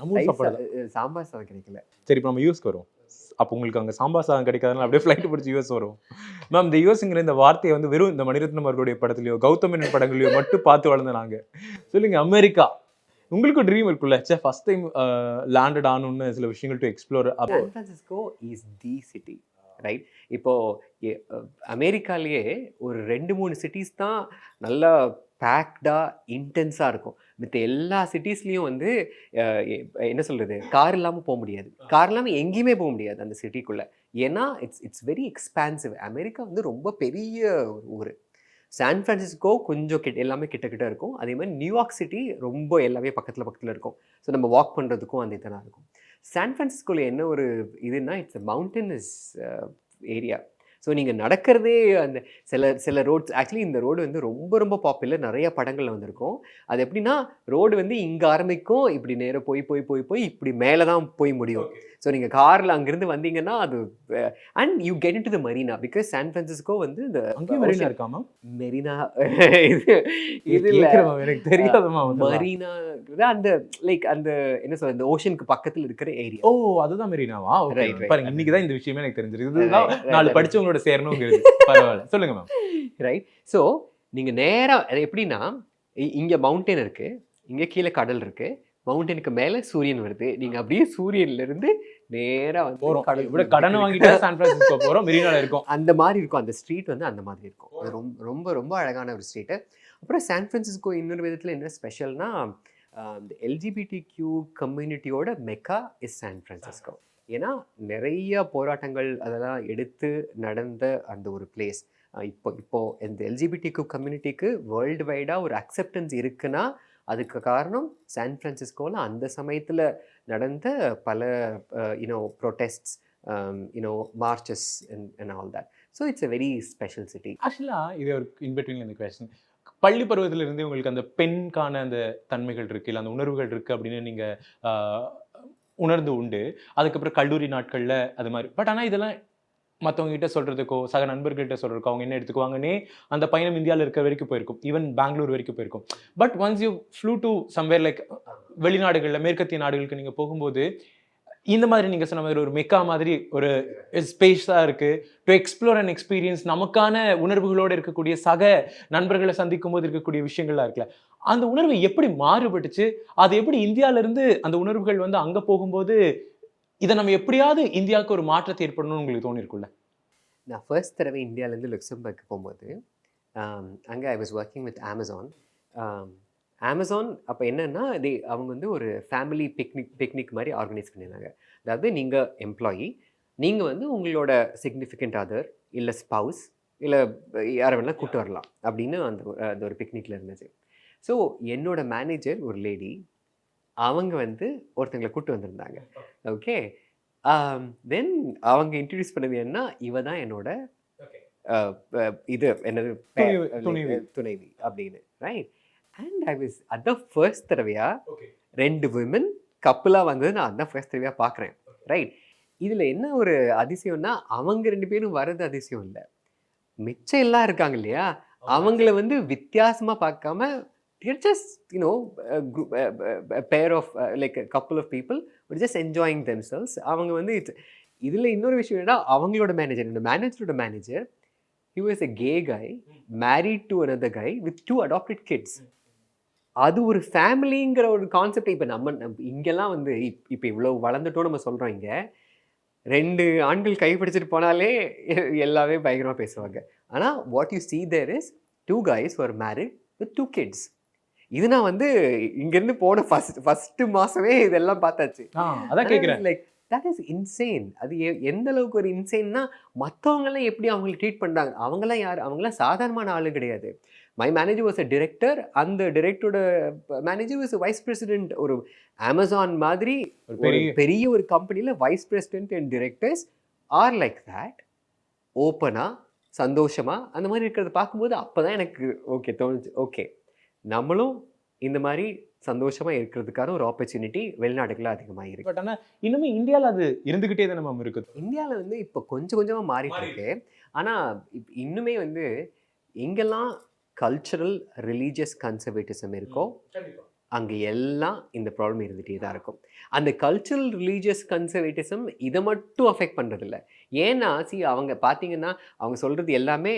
சாம்பார் சாதம் கிடைக்கல. சரி, இப்போ நம்ம யூஎஸ்க்கு வரும். அப்போ உங்களுக்கு அங்கே சாம்பார் சாதம் கிடைக்காதனால அப்படியே ஃப்ளைட் பிடிச்சி யூஎஸ் வரும். மேம், இந்த யூஎஸ்ங்கிற இந்த வார்த்தையை வந்து வெறும் இந்த மணிரத்னம் அவர்களுடைய படத்துலையோ கௌதமன் படங்களையோ மட்டும் பார்த்து வளர்ந்த நாங்கள். சொல்லுங்க, அமெரிக்கா உங்களுக்கு ட்ரீம் இருக்குல்ல, ஃபர்ஸ்ட் டைம் லேண்டட் ஆகணும்னு சில விஷயங்கள் to explore. San Francisco is the city, right? இப்போது அமெரிக்காலேயே ஒரு 2-3 சிட்டிஸ் தான் நல்லா பேக்டாக இன்டென்ஸாக இருக்கும். மற்ற எல்லா சிட்டிஸ்லேயும் வந்து என்ன சொல்கிறது, கார் இல்லாமல் போக முடியாது, கார் இல்லாமல் எங்கேயுமே போக முடியாது அந்த சிட்டிக்குள்ளே. ஏன்னா இட்ஸ் வெரி எக்ஸ்பான்சிவ். அமெரிக்கா வந்து ரொம்ப பெரிய ஊர். சான் ஃப்ரான்சிஸ்கோ கொஞ்சம் எல்லாமே கிட்ட இருக்கும். அதே மாதிரி நியூயார்க் சிட்டி ரொம்ப எல்லாமே பக்கத்தில் இருக்கும். ஸோ நம்ம வாக் பண்ணுறதுக்கும் அந்த இதெல்லாம் இருக்கும். சான் ஃப்ரான்சிஸ்கோவில் என்ன ஒரு இதுன்னா, it's a mountainous area. So நீங்கள் நடக்கிறதே அந்த சில ரோட்ஸ், ஆக்சுவலி இந்த ரோடு வந்து ரொம்ப ரொம்ப பாப்புலர், நிறைய படங்களில் வந்திருக்கும். அது எப்படின்னா, ரோடு வந்து இங்கே ஆரம்பிக்கும், இப்படி நேராக போய் இப்படி மேலே தான் போய் முடியும். ஸோ நீங்கள் காரில் அங்கேருந்து வந்தீங்கன்னா அது and you get in to the Marina. Because San Francisco வந்து இந்த மெரினா இருக்காமா, மெரினா இது எனக்கு தெரியாதுமா. மெரினா அந்த லைக் அந்த என்ன சொல்ற, இந்த ஓஷனுக்கு பக்கத்தில் இருக்கிற ஏரியா. ஓ, அதுதான் மெரினாவா? பாருங்க, இன்னைக்கு தான் இந்த விஷயமே எனக்கு தெரிஞ்சிருக்கு. நாலு படிச்சவங்களோட சேரணும். பரவாயில்ல, சொல்லுங்க மேம். ரைட். ஸோ நீங்கள் நேராக எப்படின்னா, இங்கே மவுண்டன் இருக்குது, இங்கே கீழே கடல் இருக்குது, மவுண்டனுக்கு மேலே சூரியன் வருது. நீங்கள் அப்படியே சூரியன்லேருந்து நேராக வந்து கடன் வாங்கிட்டு சான் ஃப்ரான்சிஸ்கோ போகிறோம், மெரினால இருக்கும். அந்த மாதிரி இருக்கும். அந்த ஸ்ட்ரீட் வந்து அந்த மாதிரி இருக்கும். அது ரொம்ப ரொம்ப அழகான ஒரு ஸ்ட்ரீட்டு. அப்புறம் சான் ஃப்ரான்சிஸ்கோ இன்னொரு விதத்தில் என்ன ஸ்பெஷல்னா, இந்த LGBTQ கம்யூனிட்டியோட மெக்கா இஸ் சான் ஃப்ரான்சிஸ்கோ. ஏன்னா நிறைய போராட்டங்கள் அதெல்லாம் எடுத்து நடந்த அந்த ஒரு பிளேஸ். இப்போ இந்த LGBTQ கம்யூனிட்டிக்கு வேர்ல்டு வைடாக ஒரு அக்செப்டன்ஸ் இருக்குன்னா அதுக்கு காரணம் சான் ஃப்ரான்சிஸ்கோவில் அந்த சமயத்தில் நடந்த பல protests, marches and all that. So it's a very special city. ஆக்சுவலாக இது ஒரு இன்பிட்வீன் இந்த கொஸ்டின், பள்ளி பருவத்திலிருந்து உங்களுக்கு அந்த பெண்கான அந்த தன்மைகள் இருக்குது, இல்லை அந்த உணர்வுகள் இருக்குது அப்படின்னு நீங்கள் உணர்ந்து உண்டு. அதுக்கப்புறம் கல்லூரி நாட்களில் அது மாதிரி. பட் ஆனால் இதெல்லாம் மற்றவங்க கிட்ட சொல்கிறதுக்கோ சக நண்பர்கள்கிட்ட சொல்கிறதுக்கோ அவங்க என்ன எடுத்துக்குவாங்கன்னே அந்த பயணம் இந்தியாவில் இருக்கிற வரைக்கும் போயிருக்கும், ஈவன் பெங்களூர் வரைக்கும் போயிருக்கும். But once you flew to somewhere like வெளிநாடுகளில் மேற்கத்திய நாடுகளுக்கு நீங்கள் போகும்போது இந்த மாதிரி நீங்கள் சொன்ன மாதிரி ஒரு மெக்கா மாதிரி ஒரு ஸ்பேஸாக இருக்குது டு எக்ஸ்ப்ளோர் அண்ட் எக்ஸ்பீரியன்ஸ். நமக்கான உணர்வுகளோடு இருக்கக்கூடிய சக நண்பர்களை சந்திக்கும் போது இருக்கக்கூடிய விஷயங்கள்லாம் இருக்குல்ல, அந்த உணர்வு எப்படி மாறுபட்டுச்சு? அது எப்படி இந்தியால இருந்து அந்த உணர்வுகள் வந்து அங்க போகும்போது, இத நம்ம எப்படியாவது இந்தியாவுக்கு ஒரு மாற்றத்தை ஏற்படணும்னு உங்களுக்கு தோணியிருக்கும்ல? நான் ஃபர்ஸ்ட் தடவை இந்தியாவிலேருந்து லக்சம்பர்க் போகும்போது அங்கே I was working with Amazon. Amazon அப்போ என்னென்னா அவங்க வந்து ஒரு ஃபேமிலி பிக்னிக் மாதிரி ஆர்கனைஸ் பண்ணியிருந்தாங்க. அதாவது நீங்கள் எம்ப்ளாயி, நீங்கள் வந்து உங்களோட சிக்னிஃபிகண்ட் அதர் இல்லை ஸ்பவுஸ் இல்லை யாரை வேணால் கூப்பிட்டு வரலாம் அப்படின்னு அந்த ஒரு பிக்னிக்கில் இருந்துச்சு. ஸோ என்னோட மேனேஜர் ஒரு லேடி, அவங்க வந்து ஒருத்தங்களை கூப்பிட்டு வந்திருந்தாங்க. ஓகே, தென் அவங்க இன்ட்ரடியூஸ் பண்ணது என்ன, இவ தான் என்னோட இது என்னது துணைவி அப்படின்னு, ரைட்? அண்ட் ஐ வாஸ் அதான் ஃபர்ஸ்ட் தடவையா 2 விமன் கப்புலாக வந்தது நான் அதான் ஃபர்ஸ்ட் தடவையாக பார்க்குறேன், ரைட்? இதில் என்ன ஒரு அதிசயம்னா, அவங்க 2 பேரும் வர்றது அதிசயம் இல்லை, மிச்சம் எல்லாம் இருக்காங்க இல்லையா, அவங்கள வந்து வித்தியாசமாக பார்க்காம just a pair of like a couple of people were just enjoying themselves. அவங்க வந்து இதில் இன்னொரு விஷயம் என்னன்னா, அவங்களோட மேனேஜரோட manager, he was a gay guy married to another guy with 2 adopted kids. அது ஒரு ஃபேமிலிங்கிற ஒரு கான்செப்ட். இப்போ நம்ம இங்கெல்லாம் வந்து இப்போ இவ்வளோ வளர்ந்துட்டோம் நம்ம சொல்கிறோம், இங்கே 2 ஆண்கள் கைப்பிடிச்சிட்டு போனாலே எல்லாமே பயங்கரமாக பேசுவாங்க. ஆனால் what you see there is 2 guys who are married with 2 kids. இது நான் வந்து இங்கேருந்து போன ஃபர்ஸ்ட் மாதமே இதெல்லாம் பார்த்தாச்சு. அதான் கேட்குறேன், லைக் தட் இஸ் இன்சேன். அது எந்த அளவுக்கு ஒரு இன்சேன்னா, மற்றவங்கெல்லாம் எப்படி அவங்களை ட்ரீட் பண்ணுறாங்க, அவங்களாம் யார், அவங்களாம் சாதாரணமான ஆளு கிடையாது. My manager was a director, அந்த டிரெக்டரோட மேனேஜர் வாஸ் வைஸ் பிரசிடென்ட். ஒரு அமேசான் மாதிரி பெரிய ஒரு கம்பெனியில் vice president and directors R like that, ஓப்பனாக சந்தோஷமாக அந்த மாதிரி இருக்கிறத பார்க்கும்போது அப்போ தான் எனக்கு ஓகே தோணுச்சு, ஓகே நம்மளும் இந்த மாதிரி சந்தோஷமாக இருக்கிறதுக்கான ஒரு ஆப்பர்ச்சுனிட்டி வெளிநாடுகளில் அதிகமாக இருக்குது. பட் ஆனால் இன்னுமே இந்தியாவில் அது இருந்துக்கிட்டே தான் நம்ம இருக்குது. இந்தியாவில் வந்து இப்போ கொஞ்சம் கொஞ்சமாக மாறிட்டு இருக்கு. ஆனால் இன்னுமே வந்து எங்கெல்லாம் கல்ச்சரல் ரிலீஜியஸ் கன்சர்வேட்டிசம் இருக்கோ அங்கே எல்லாம் இந்த ப்ராப்ளம் இருந்துகிட்டே தான் இருக்கும். அந்த கல்ச்சரல் ரிலீஜியஸ் கன்சர்வேட்டிசம் இதை மட்டும் அஃபெக்ட் பண்ணுறதில்ல. ஏன்னா அவங்க பார்த்தீங்கன்னா, அவங்க சொல்கிறது எல்லாமே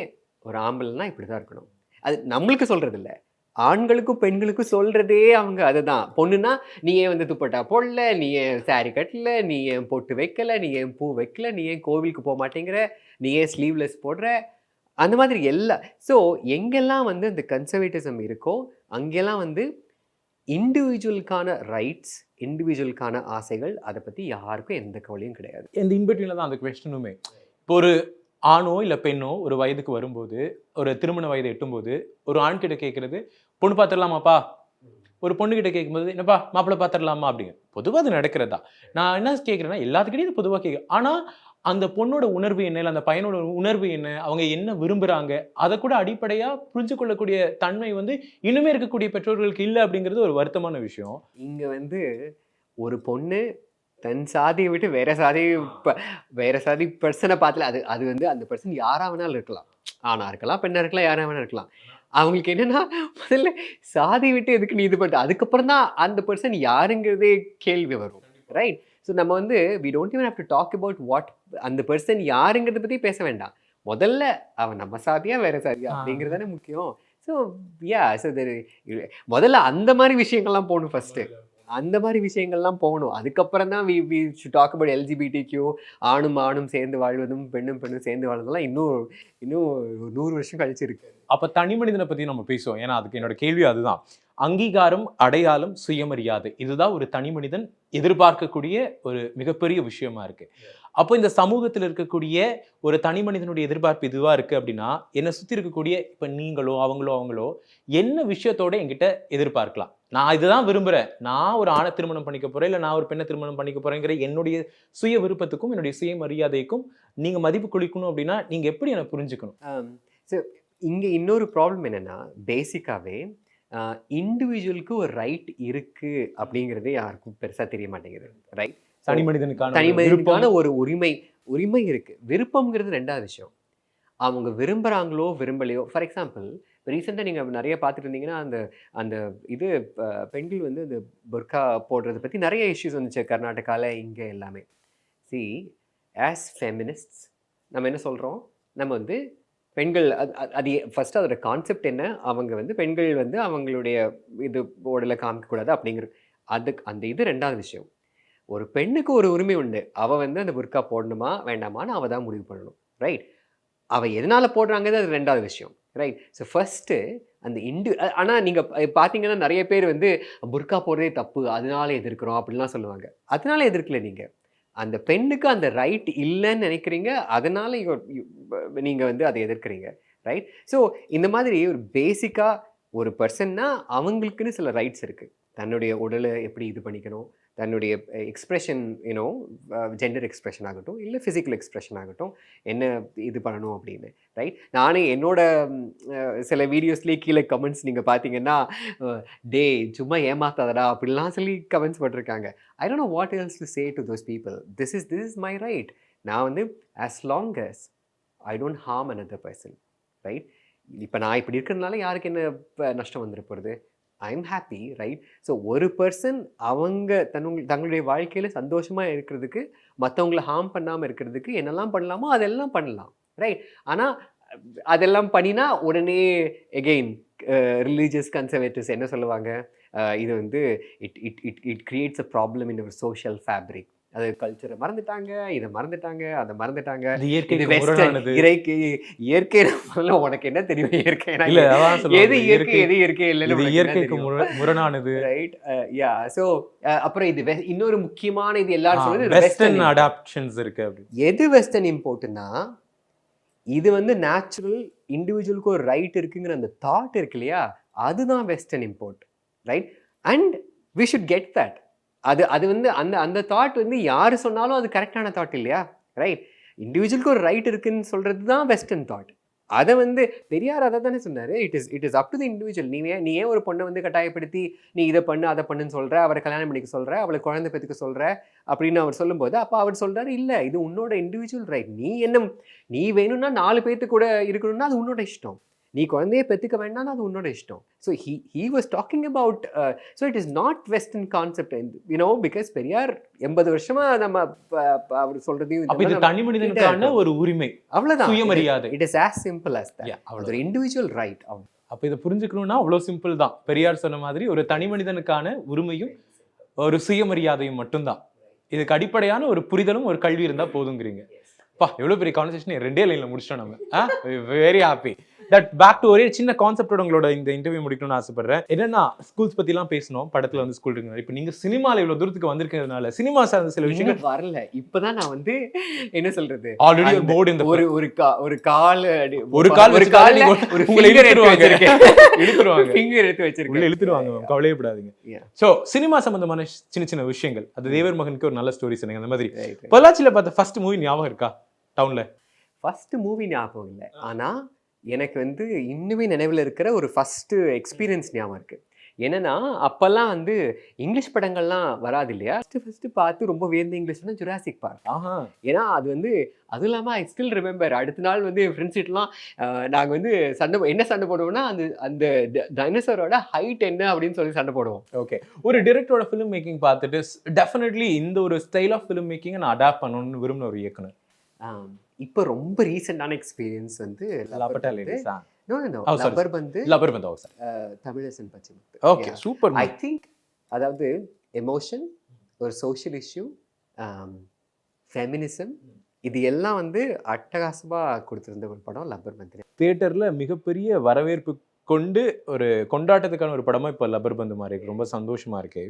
ஒரு ஆம்பளைனா இப்படி தான் இருக்கணும், அது நம்மளுக்கு சொல்கிறது இல்லை, ஆண்களுக்கும் பெண்களுக்கும் சொல்கிறதே அவங்க அதுதான். பொண்ணுன்னா நீ ஏன் வந்து துப்பட்டா போடல, நீ ஏன் சாரி கட்டல, நீ ஏன் பொட்டு வைக்கல, நீ ஏன் பூ வைக்கல, நீ ஏன் கோவிலுக்கு போக மாட்டேங்கிற, நீ ஏன் ஸ்லீவ்லெஸ் போடுற, அந்த மாதிரி எல்லாம். ஸோ எங்கெல்லாம் வந்து இந்த கன்சர்வேட்டிசம் இருக்கோ அங்கெல்லாம் வந்து இண்டிவிஜுவலுக்கான ரைட்ஸ், இண்டிவிஜுவலுக்கான ஆசைகள், அதை பற்றி யாருக்கும் எந்த கவலையும் கிடையாது. இந்த இன்பிட்வீனில் தான் அந்த கொஸ்டினுமே. இப்போ ஒரு ஆணோ இல்லை பெண்ணோ ஒரு வயதுக்கு வரும்போது, ஒரு திருமண வயதை எட்டும்போது ஒரு ஆண் கிட்ட கேட்கறது பொண்ணு பார்த்துடலாமாப்பா, ஒரு பொண்ணுகிட்ட கேட்கும்போது என்னப்பா மாப்பிள்ளை பார்த்துடலாமா அப்படிங்க. பொதுவாக அது நடக்கிறதா. நான் என்ன கேட்குறேன்னா, எல்லாத்துக்கிட்டையும் இது பொதுவாக கேட்குறேன். ஆனால் அந்த பொண்ணோட உணர்வு என்ன, இல்லை அந்த பையனோட உணர்வு என்ன, அவங்க என்ன விரும்புகிறாங்க, அதை கூட அடிப்படையாக புரிஞ்சு கொள்ளக்கூடிய தன்மை வந்து இன்னுமே இருக்கக்கூடிய பெற்றோர்களுக்கு இல்லை அப்படிங்கிறது ஒரு வருத்தமான விஷயம். இங்கே வந்து ஒரு பொண்ணு தன் சாதியை விட்டு வேற சாதி பர்சனை பார்த்துல அது வந்து அந்த பர்சன் யாரா வேணாலும் இருக்கலாம், ஆணா இருக்கலாம், பெண்ணா இருக்கலாம், யாரா வேணா இருக்கலாம். அவங்களுக்கு என்னன்னா, முதல்ல சாதி விட்டு எதுக்கு நீ இது பண்ணுற, அதுக்கப்புறம் தான் அந்த பர்சன் யாருங்கிறதே கேள்வி வரும், ரைட்? ஸோ நம்ம வந்து we don't even have to talk about what அந்த பர்சன் யாருங்கிறத பற்றி பேச வேண்டாம். முதல்ல அவன் நம்ம சாதியா வேற சாதியா அப்படிங்கிறது தானே முக்கியம். ஸோ முதல்ல அந்த மாதிரி விஷயங்கள்லாம் போகணும் ஃபர்ஸ்ட்டு, அந்த மாதிரி விஷயங்கள்லாம் போகணும். அதுக்கப்புறம் தான் we should talk about LGBTQ, ஆணும் சேர்ந்து வாழ்வதும் பெண்ணும் சேர்ந்து வாழ்வதெல்லாம் இன்னும் 100 வருஷம் கழிச்சு இருக்கு. அப்போ தனி மனிதனை பற்றி நம்ம பேசுவோம். ஏன்னா அதுக்கு என்னோட கேள்வி அதுதான். அங்கீகாரம், அடையாளம், சுயமரியாதை, இதுதான் ஒரு தனி மனிதன் எதிர்பார்க்கக்கூடிய ஒரு மிகப்பெரிய விஷயமா இருக்கு. அப்போ இந்த சமூகத்தில் இருக்கக்கூடிய ஒரு தனி மனிதனுடைய எதிர்பார்ப்பு இதுவாக இருக்குது அப்படின்னா, என்னை சுற்றி இருக்கக்கூடிய இப்போ நீங்களோ அவங்களோ என்ன விஷயத்தோட என்கிட்ட எதிர்பார்க்கலாம்? நான் இதுதான் விரும்புகிறேன், நான் ஒரு ஆணை திருமணம் பண்ணிக்க போகிறேன், இல்லை நான் ஒரு பெண்ணை திருமணம் பண்ணிக்க போகிறேங்கிற என்னுடைய சுய விருப்பத்துக்கும் என்னுடைய சுயமரியாதைக்கும் நீங்கள் மதிப்பு கொடுக்கணும் அப்படின்னா நீங்கள் எப்படி என்னை புரிஞ்சுக்கணும்? ஸோ இங்கே இன்னொரு ப்ராப்ளம் என்னென்னா, பேசிக்காகவே இண்டிவிஜுவலுக்கு ஒரு ரைட் இருக்குது அப்படிங்கிறதே யாருக்கும் பெருசாக தெரிய மாட்டேங்குது, ரைட்? தனி மனிதனுக்கான ஒரு உரிமை இருக்குது. விருப்பம்ங்கிறது ரெண்டாவது விஷயம். அவங்க விரும்புகிறாங்களோ விரும்பலையோ, ஃபார் எக்ஸாம்பிள் இப்போ ரீசெண்டாக நீங்கள் நிறைய பார்த்துட்டு இருந்தீங்கன்னா, அந்த இது பெண்கள் வந்து இந்த புர்கா போடுறதை பற்றி நிறைய இஷ்யூஸ் வந்துச்சு கர்நாடகாவில், இங்கே எல்லாமே. சி ஆஸ் ஃபெமினிஸ்ட்ஸ் நம்ம என்ன சொல்கிறோம், நம்ம வந்து பெண்கள் அது ஃபர்ஸ்ட் அதோட கான்செப்ட் என்ன, அவங்க வந்து பெண்கள் வந்து அவங்களுடைய இது உடலை காமிக்கக்கூடாது அப்படிங்கிறது, அந்த இது ரெண்டாவது விஷயம். ஒரு பெண்ணுக்கு ஒரு உரிமை உண்டு. அவ வந்து அந்த புர்கா போடணுமா வேண்டாமான்னு அவ தான் முடிவு பண்ணணும். ரைட்? அவ எதனால போடுறாங்கிறது அது ரெண்டாவது விஷயம். ரைட்? ஸோ ஃபர்ஸ்ட்டு அந்த ஆனா நீங்க பார்த்தீங்கன்னா நெறைய பேர் வந்து புர்கா போடுறதே தப்பு, அதனால எதிர்க்கிறோம் அப்படிலாம் சொல்லுவாங்க. அதனால எதிர்க்கல நீங்க. அந்த பெண்ணுக்கு அந்த ரைட் இல்லன்னு நெனைக்கிறீங்க. அதனால நீங்க வந்து அத எதிர்க்கிறீங்க. ரைட்? ஸோ இந்த மாதிரி ஒரு பேசிக்கா ஒரு பெர்சன்னா அவங்களுக்குன்னு சில ரைட்ஸ் இருக்கு. தன்னுடைய உடல எப்படி இது பண்ணிக்கணும், தன்னுடைய எக்ஸ்பிரஷன் ஜெண்டர் எக்ஸ்பிரஷன் ஆகட்டும், இல்லை ஃபிசிக்கல் எக்ஸ்பிரஷன் ஆகட்டும், என்ன இது பண்ணணும் அப்படின்னு. ரைட்? நானே என்னோட சில வீடியோஸ்லேயே கீழே கமெண்ட்ஸ் நீங்கள் பார்த்தீங்கன்னா, டே சும்மா ஏமாத்தாதடா அப்படிலாம் சொல்லி கமெண்ட்ஸ் போட்டிருக்காங்க. ஐ don't know what else to say to those people. This is my right. நான் வந்து as long as I don't harm another person. Right? இப்போ நான் இப்படி இருக்கிறதுனால யாருக்கு என்ன நஷ்டம் வந்துட போகிறது? I'm happy. ரைட்? ஸோ ஒரு பர்சன் அவங்க தங்களுடைய வாழ்க்கையில் சந்தோஷமாக இருக்கிறதுக்கு, மற்றவங்களை ஹார்ம் பண்ணாமல் இருக்கிறதுக்கு என்னெல்லாம் பண்ணலாமோ அதெல்லாம் பண்ணலாம். ரைட்? ஆனால் அதெல்லாம் பண்ணினா உடனே எகெயின் ரிலீஜியஸ் கன்சர்வேட்டிவ்ஸ் என்ன சொல்லுவாங்க, இது வந்து it creates a problem in our social fabric. அது கல்ச்சரை மறந்துட்டாங்க, இதை மறந்துட்டாங்க, அதை மறந்துட்டாங்க. இயற்கை உனக்கு என்ன தெரியும்? இயற்கை எது இயற்கை எது இயற்கை இல்லைன்னு இயற்கைக்கு முரணானது. ரைட்? யா. ஸோ அப்புறம் இது இன்னொரு முக்கியமான இது எல்லாரும் சொல்றது வெஸ்டர்ன் அடாப்ஷன்ஸ் இருக்கு. எது வெஸ்டர்ன் இம்போர்ட்னா, இது வந்து நேச்சுரல் இண்டிவிஜுவலுக்கு ஒரு ரைட் இருக்குங்கிற அந்த தாட் இருக்கு இல்லையா, அதுதான் western import. Right? And we should get that. அது வந்து அந்த தாட் வந்து யார் சொன்னாலும் அது கரெக்டான தாட் இல்லையா? ரைட்? இண்டிவிஜுவலுக்கு ஒரு ரைட் இருக்குன்னு சொல்கிறது தான் வெஸ்டர்ன் தாட். அதை வந்து பெரியார் அதை தானே சொன்னார். It is up to the individual. நீ ஏன் ஒரு பொண்ணை வந்து கட்டாயப்படுத்தி நீ இதை பண்ணு அதை பண்ணுன்னு சொல்கிற, அவரை கல்யாணம் பண்ணிக்க சொல்கிற, அவளை குழந்தை பெற்றுக்க சொல்கிற அப்படின்னு அவர் சொல்லும்போது, அப்போ அவர் சொல்கிறாரு, இல்லை இது உன்னோட இண்டிவிஜுவல் ரைட். நீ வேணும்னா 4 பேர்த்து கூட இருக்கணும்னா அது உன்னோட இஷ்டம். நீ குழந்தைய பெற்றுக்க வேண்டாம்னா அது உன்னோட இஷ்டம். So he was talking about so it is not western concept, you know, because Periyar 80 வருஷமா நம்ம அவர் சொல்றதையும் அப்ப இது தனி மனிதனுக்கான ஒரு உரிமை, அவ்வளவுதான், சுயமரியாதை. it is as simple as that. அது ஒரு இண்டிவிஜுவல் ரைட். அப்ப இதை புரிஞ்சுக்கணும்னா அவ்வளவு சிம்பிள் தான். பெரியார் சொன்ன மாதிரி ஒரு தனி மனிதனுக்கான உரிமையும் ஒரு சுயமரியாதையும் மட்டும்தான். இதுக்கு அடிப்படையான ஒரு புரிதலும் ஒரு கல்வி இருந்தா போதுங்கிறீங்க. பா, எவ்வளவு பெரிய கான்வர்சேஷன் 2 லைன்ல முடிச்சிட்டோம் நம்ம. Very happy. That back to ஒரே சின்ன கான்செப்டோட உங்களோட இந்த இன்டர்வியூ முடிக்கணும்னு ஆசைப்படுறேன். என்னன்னா, ஸ்கூல்ஸ் பத்திலாம் பேசணும், படத்துல வந்து ஸ்கூல் இருக்கு. இப்போ நீங்க சினிமால இவ்வளவு தூரத்துக்கு வந்திருக்கிறதுனால சினிமா சார்ந்த சில விஷயங்கள் வரல. இப்பதான் நான் வந்து என்ன சொல்றது, ஆல்ரெடி ஒரு போர்டு இந்த ஒரு கால் உங்களை இழுத்துருவாங்க, ஃபிங்கர் எடுத்து வச்சிருக்கேன், இழுத்துருவாங்க, கவலையப்படாதீங்க. சோ சினிமா சம்பந்தமான சின்ன சின்ன விஷயங்கள், அது தேவர் மகனுக்கு ஒரு நல்ல ஸ்டோரி சொன்னீங்க. அந்த மாதிரி பொள்ளாச்சியில பார்த்த ஃபர்ஸ்ட் மூவி ஞாபகம் இருக்கா? டவுன்ல ஃபர்ஸ்ட் மூவி ஞாபகம் இல்லை, ஆனா எனக்கு வந்து இன்னுமே நினைவில் இருக்கிற ஒரு ஃபஸ்ட்டு எக்ஸ்பீரியன்ஸ் ஞாபகம் இருக்குது. என்னென்னா, அப்போல்லாம் வந்து இங்கிலீஷ் படங்கள்லாம் வராது இல்லையா. ஃபஸ்ட்டு பார்த்து ரொம்ப வியந்த இங்கிலீஷ்னா ஜுராசிக் பார்க். ஏன்னா அது வந்து அதுவும் இல்லாமல் ஐ ஸ்டில் ரிமெம்பர், அடுத்த நாள் வந்து என் ஃப்ரெண்ட்ஸ் கிட்டலாம் நாங்கள் வந்து சண்டை போடுவோம்னா அந்த டைனோசரோட ஹைட் என்ன அப்படின்னு சொல்லி சண்டை போடுவோம். ஓகே, ஒரு டிரெக்டரோட ஃபிலிம் மேக்கிங் பார்த்துட்டு டெஃபினெட்லி இந்த ஒரு ஸ்டைல் ஆஃப் ஃபிலிம் மேக்கிங்கை நான் அடாப்ட் பண்ணணும்னு விரும்பின ஒரு இயக்குனர். இப்போ ரொம்ப ரீசெண்டான எக்ஸ்பீரியன்ஸ் வந்து Tamizhasan Pachaimuthu. Okay, super. I think அதாவது எமோஷன், ஒரு சோஷியல் இஷ்யூ, ஃபெமினிசம், இது எல்லாம் வந்து அட்டகாசமாக கொடுத்துருந்த ஒரு படம் லப்பர் பந்து. தியேட்டர்ல மிகப்பெரிய வரவேற்பு கொண்டு ஒரு கொண்டாட்டத்துக்கான ஒரு படமா இப்போ லப்பர் பந்து மாதிரி இருக்கு. ரொம்ப சந்தோஷமா இருக்கு.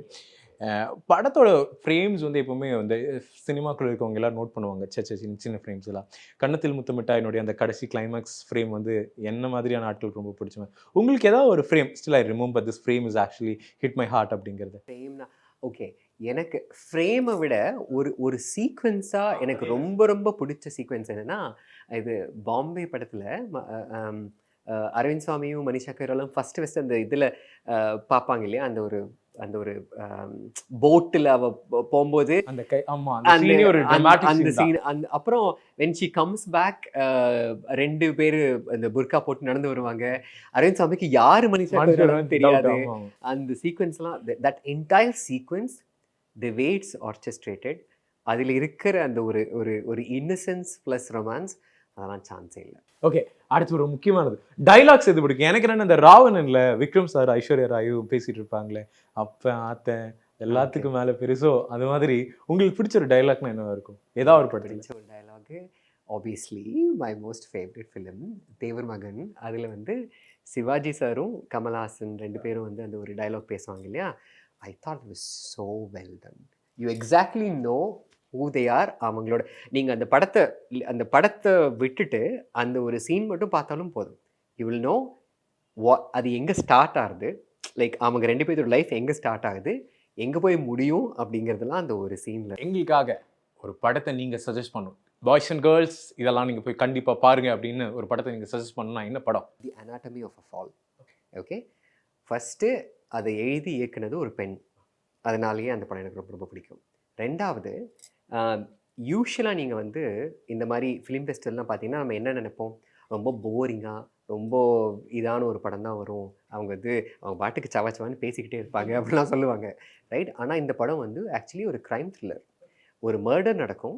படத்தோட ஃப்ரேம்ஸ் வந்து எப்பவுமே வந்து சினிமாக்குள்ள இருக்கவங்க எல்லாம் நோட் பண்ணுவாங்க. சின்ன சின்ன ஃப்ரேம்ஸ் எல்லாம். கன்னத்தில் முத்தமிட்டா என்னுடைய அந்த கடைசி கிளைமேக்ஸ் ஃப்ரேம் வந்து என்ன மாதிரியான ஆட்களுக்கு ரொம்ப பிடிச்ச. உங்களுக்கு ஏதாவது ஒரு frame still I remember this frame is actually hit my heart அப்படிங்கிறது? ஃப்ரேம்னா ஓகே, எனக்கு ஃப்ரேமை விட ஒரு சீக்வன்ஸாக எனக்கு ரொம்ப ரொம்ப பிடிச்ச சீக்வன்ஸ் என்னென்னா, இது பாம்பே படத்தில் அரவிந்த் சுவாமியும் மனிஷா கைராலும் ஃபஸ்ட்டு அந்த இதில் பார்ப்பாங்க இல்லையா, அந்த ஒரு போட்டில் அவ போகும்போது அந்த சீன், அப்புறம் when she comes back 2 பேர் அந்த புர்கா போட்டு நடந்து வருவாங்க. அரவிந்த் சாமிக்கு யாரு மனிஷா தெரியாது. அந்த சீக்வன்ஸ்லாம், that entire sequence, the way it's orchestrated, அதில் இருக்கிற அந்த ஒரு இன்னசென்ஸ் ப்ளஸ் ரொமான்ஸ், அதெல்லாம் சான்ஸே இல்லை. ஓகே, அடுத்து ஒரு முக்கியமானது டைலாக்ஸ் எது பிடிக்கும்? எனக்கு என்னென்ன இந்த ராவணன்ல விக்ரம் சார் ஐஸ்வர்யா ராயும் பேசிட்டு இருப்பாங்களே, அப்ப ஆத்தன் எல்லாத்துக்கும் மேல பெருசோ, அது மாதிரி உங்களுக்கு பிடிச்ச ஒரு டைலாக்னா என்னவா இருக்கும்? ஏதாவது ஒரு படத்துல பிடிச்ச ஒரு dialogue obviously my most favourite film Thevar Magan. அதில் வந்து சிவாஜி சாரும் கமல்ஹாசன் 2 பேரும் வந்து அந்த ஒரு டைலாக் பேசுவாங்க இல்லையா, I thought it was so well done. You exactly know who they are. அவங்களோட நீங்கள் அந்த படத்தை விட்டுட்டு அந்த ஒரு சீன் மட்டும் பார்த்தாலும் போதும், யூ வில் நோ அது எங்கே ஸ்டார்ட் ஆகுது, லைக் அவங்க 2 பேரோட லைஃப் எங்கே ஸ்டார்ட் ஆகுது, எங்கே போய் முடியும் அப்படிங்கிறதுலாம் அந்த ஒரு சீனில். எங்களுக்காக ஒரு படத்தை நீங்கள் சஜஸ்ட் பண்ணும், பாய்ஸ் அண்ட் கேர்ள்ஸ் இதெல்லாம் நீங்கள் போய் கண்டிப்பாக பாருங்க அப்படின்னு ஒரு படத்தை நீங்கள் சஜஸ்ட் பண்ணணும்னா என்ன படம்? The anatomy of a fall. Okay, first அதை எழுதி இயக்குனது ஒரு பெண், அதனாலேயே அந்த படம் எனக்கு ரொம்ப ரொம்ப பிடிக்கும். 2வது, யூஸ்வலாக நீங்கள் வந்து இந்த மாதிரி ஃபிலிம் ஃபெஸ்டிவல்லாம் பார்த்தீங்கன்னா நம்ம என்ன நினைப்போம், ரொம்ப போரிங்காக ரொம்ப இதான ஒரு படம் தான் வரும், அவங்க வந்து அவங்க பாட்டுக்கு சவான்னு பேசிக்கிட்டே இருப்பாங்க அப்படிலாம் சொல்லுவாங்க, ரைட்? ஆனால் இந்த படம் வந்து ஆக்சுவலி ஒரு க்ரைம் த்ரில்லர். ஒரு மர்டர் நடக்கும்.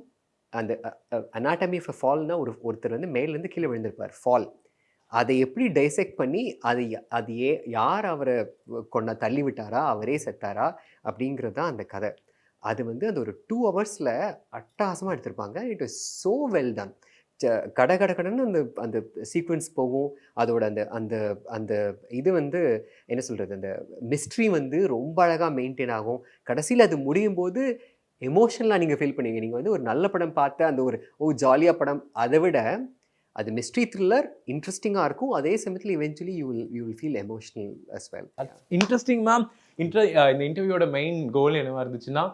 அந்த அனாட்டமி ஆஃப் அ ஃபால்னால் ஒருத்தர் வந்து மேலேருந்து கீழே விழுந்திருப்பார், ஃபால். அதை எப்படி டைசெக்ட் பண்ணி அது யார் அவரை தள்ளி விட்டாரா, அவரே செத்தாரா அப்படிங்கிறது தான் அந்த கதை. அது வந்து அந்த ஒரு 2 hours அட்டகாசமாக எடுத்திருப்பாங்க. It was so well done. கடன்னு அந்த சீக்வன்ஸ் போகும். அதோட அந்த அந்த இது வந்து என்ன சொல்கிறது, அந்த மிஸ்ட்ரி வந்து ரொம்ப அழகாக மெயின்டைன் ஆகும். கடைசியில் அது முடியும் போது எமோஷனலாக நீங்கள் ஃபீல் பண்ணுவீங்க. நீங்கள் வந்து ஒரு நல்ல படம் பார்த்த அந்த ஒரு ஜாலியாக படம், அதை விட அது மிஸ்ட்ரி த்ரில்லர் இன்ட்ரெஸ்டிங்காக இருக்கும். அதே சமயத்தில் eventually you will feel emotional as well. Interesting ma'am. இந்த இன்டர்வியூட மெயின் கோல் என்னவா இருந்துச்சுன்னா,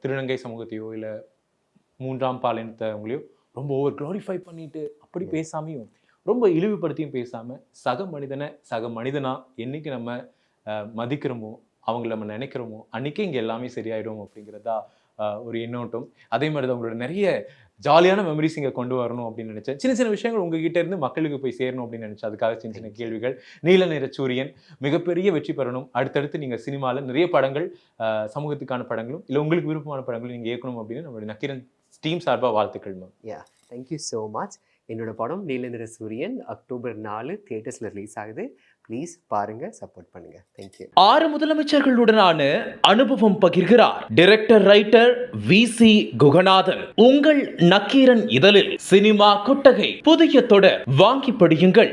திருநங்கை சமூகத்தையோ இல்லை 3ஆம் பாலினத்தவங்களையோ ரொம்ப ஓவர் க்ளோரிஃபை பண்ணிட்டு அப்படி பேசாமையும் ரொம்ப இழிவுபடுத்தியும் பேசாமல் சக மனிதனா என்னைக்கு நம்ம மதிக்கிறோமோ, அவங்கள நம்ம நினைக்கிறோமோ, அன்றைக்கே இங்கே எல்லாமே சரியாயிடும் அப்படிங்கிறதா ஒரு எண்ணோட்டம். அதே மாதிரி தான் உங்களோட நிறைய ஜாலியான மெமரிஸ் இங்கே கொண்டு வரணும் அப்படின்னு நினச்சேன். சின்ன சின்ன விஷயங்கள் உங்ககிட்ட இருந்து மக்களுக்கு போய் சேரணும் அப்படின்னு நினச்சேன். அதுக்காக சின்ன சின்ன கேள்விகள். நீல நிற சூரியன் மிகப்பெரிய வெற்றி பெறணும். அடுத்தடுத்து நீங்கள் சினிமாவில் நிறைய படங்கள், சமூகத்துக்கான படங்களும் இல்லை உங்களுக்கு விருப்பமான படங்களும் நீங்கள் இயக்கணும் அப்படின்னு நம்மளுடைய நக்கீரன் டீம் சார்பாக வாழ்த்துக்கள் மேம். Thank you so much. என்னோட படம் நீல நிற சூரியன் அக்டோபர் 4 தியேட்டர்ஸில் ரிலீஸ் ஆகுது. ப்ளீஸ் பாருங்க, சப்போர்ட் பண்ணுங்க. தேங்க்யூ. 6 முதலமைச்சர்களுடனான அனுபவம் பகிர்கிறார் டைரக்டர் ரைட்டர் VC குகநாதன். உங்கள் நக்கீரன் இதழில் சினிமா கொட்டகை புதிய தொடர் வாங்கி படியுங்கள்.